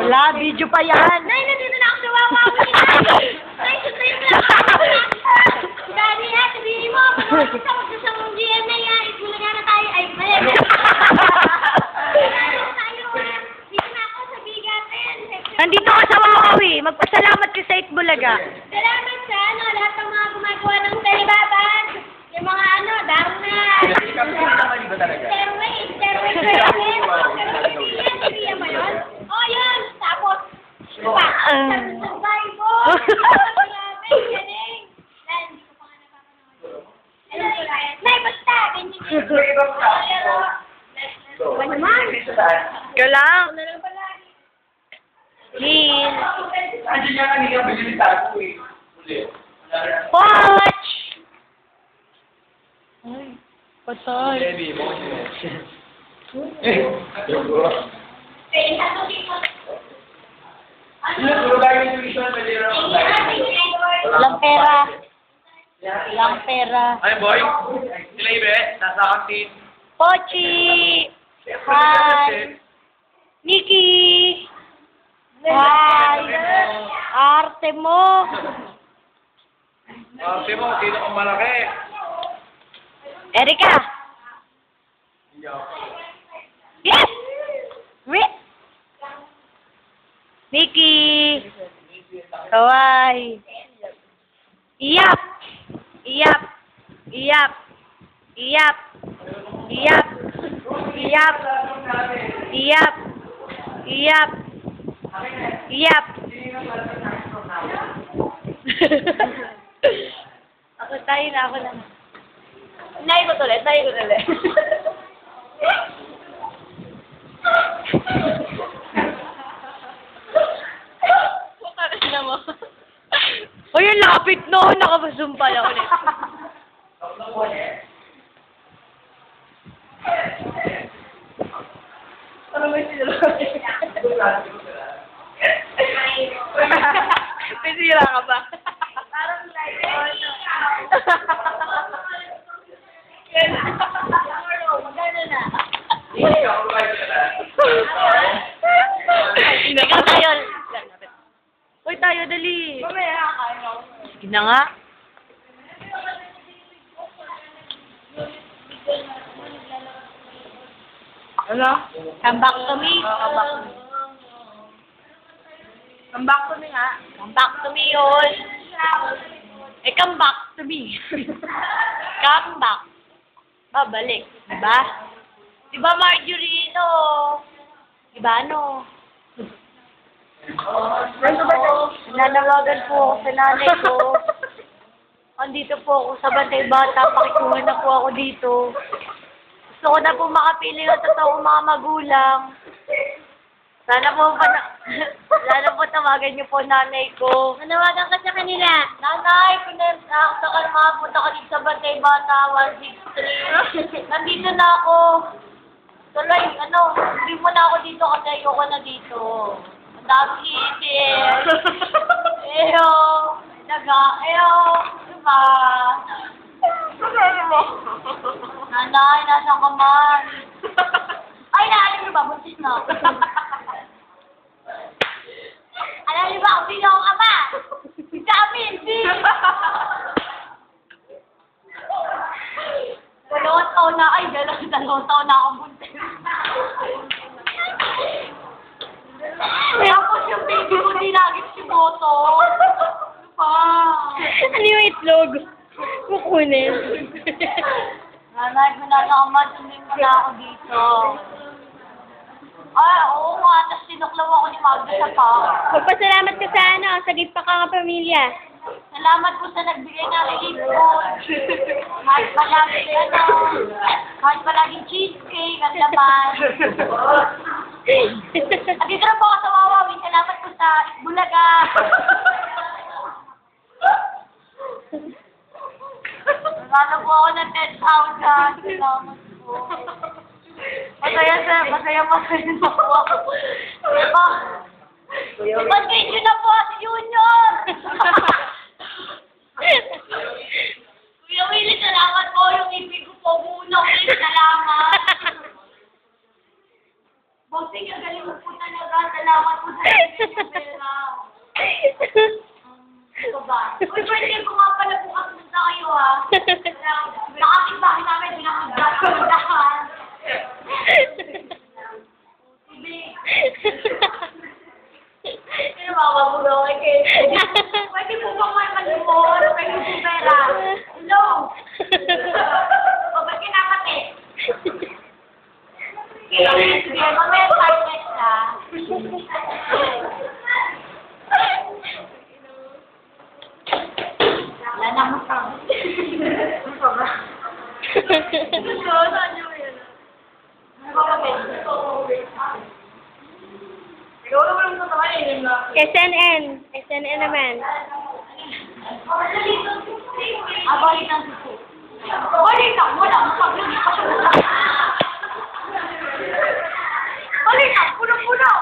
Wala, video pa yan. Nay, nandito na ako sa Wawawi. Nay, sutayin mo lang ako. Daddy, sabihin mo, pag gusto ko sa GM na yan, itulaga na tayo. Ay, mali. Dito na ako sa bigatin. Nandito ka sa Wawawi. Magpasalamat ka sa Itbulaga. Salamat sa lahat ng mga gumagawa ng talibabag. Yung mga daro na. Stairway ba yun? Oh, yun. Tapos, survival. Nay, basta. Ikaw lang. Lin. Watch! Ay, patay. Walang pera. Walang pera. Ay, boy. Sila ibe. Nasa kantin. Pochi! Hi! Nikki! Hi! Arte mo! Ate mo, sino kang malaki? Erika! Yes! Rick! Nikki! Kawai! Iyap! Iyap! Iyap! Iyap! Iyap! Iyap! Iyap! Iyap! Iyap! Ako tayo na, ako lang. Nay ko tuloy. Putarin na mo. O yung lapit no, nakabasum pala ulit. Ano may sila? May sila ka ba? Parang like, magano na? Ikaw tayo. Uy, tayo, dali. Sige na nga. Ano? Come back to me. Come back to me nga. Come back to me yun. Come back to me. Come back. Babalik. Diba? Diba, Marjorie, no? Diba, no? Nanawagan po ako sa nanay ko. Andito po ako sa Bantay Bata. Pakikuha na po ako dito. Gusto ko na po makapili ng totoong mga magulang. Sana po tawagan niyo po nanay ko. Nanawagan ka sa kanila. Nanay, pinag-aakta ka makapunta ka dito sa Bantay Bata, 163. Nandito na ako. Tuloy, hindi mo na ako dito kasi ayoko na dito. Ang dami itin. Eyo. Diba? Nanay, nasa ka man? Ay, naalim niyo ba? Buntis na ako. Alam niyo ba kung sino ang ama? Si Chamin, Dalawang taon na akong buntis. Tapos yung baby ko dinagit si Boto. Ano pa? Ano yung itlog? Kukunin. Nanay, pinanakaman, sundin mo na ako dito. Ay, oo nga, tapos sinuklaw ako ni Magda sa pa. Magpasalamat ka sa gift pa ka pamilya. Salamat po sa nagbigay ng relief food. Kahit palaging cheesecake at laman. At dito na po ako sa Wawawi. Salamat po sa Bulaga. Nagano po ako ng 10,000. Salamat po. Masaya na po ako. Diba? Mag-video na po si Junior! Kuya Willie, salamat po. Yung ibig ko po muna. Salamat. Bossing, ang galing mo po talaga. Salamat po sa Nakapit bakit namin pinakagdahan. Sino ba magulo kay Kate? Pwede po bang may malimot? Pwede po pera. Hello? O ba't kinakate? Sige, mamaya partners na. Wala na mo pa. Ano pa ba? Saan nyo yun? Ano ba ba? Ikaw naman ang tatawain na. SNN naman. Balik ang suso. Balik ang wala. Mapaglagi pa siya wala. Balik ang puno-puno.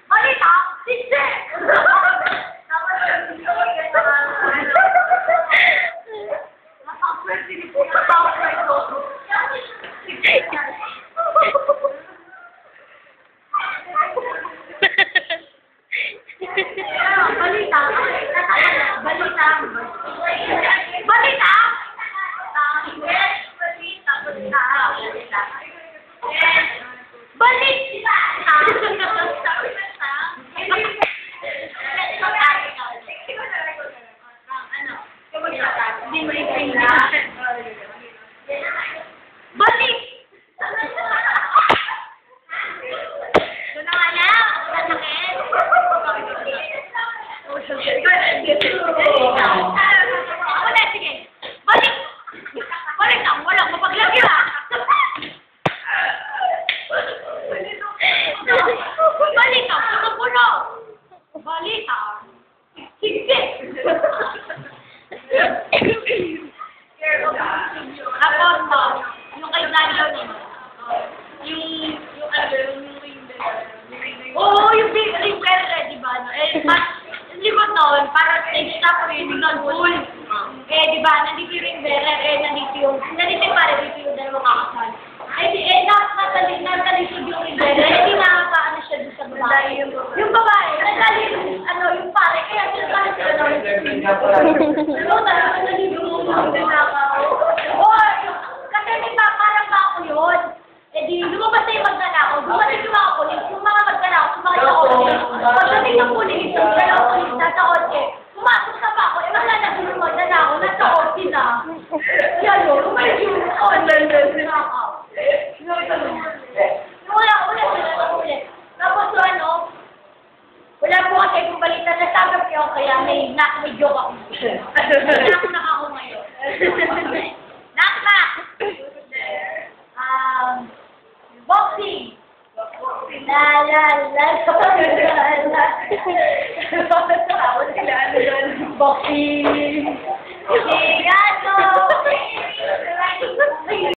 Balik ang sisi. Napakaswerte ni po sa tao na ito. Balita. Balita. Balita. Balik! Doon na nga lang! Masakit! Ako na, sige! Balik! Balik na! Walang mapaglagay ha! Balik ka! Puno-puno! Balik ka! Sige! Tapos, yung kay Daniel yung oo, yung big ring bearer, di ba? Hindi ko noon, para stage na ko yun, non full. Di ba, nandito yung ring bearer, nandito yung para dito yung dalawang kakasal. Natalisod yung ring bearer, hindi nakakaano siya doon sa babae. Yung babae, yung pare, kaya sinasabi sila naman. Ano, talaga nalilito yung kasi may parang ba ako yun? Di, lumabas na yung magnanakaw. Dumating yung mga pulis. Yung mga magnanakaw, sumakit sa kotse. Pagdating ng pulis, yung dalawang pulis nasa kotse. Pumasok na pa ako. Wala na yung magnanakaw. Nasa kotse na. Yan yun. Umalis yung magnanakaw. Wala sila na ulit. Tapos wala po kasi kung balita na sagap kayo, kaya may joke ako. Nak ako ngayon. Nak! Boxing! Boxing!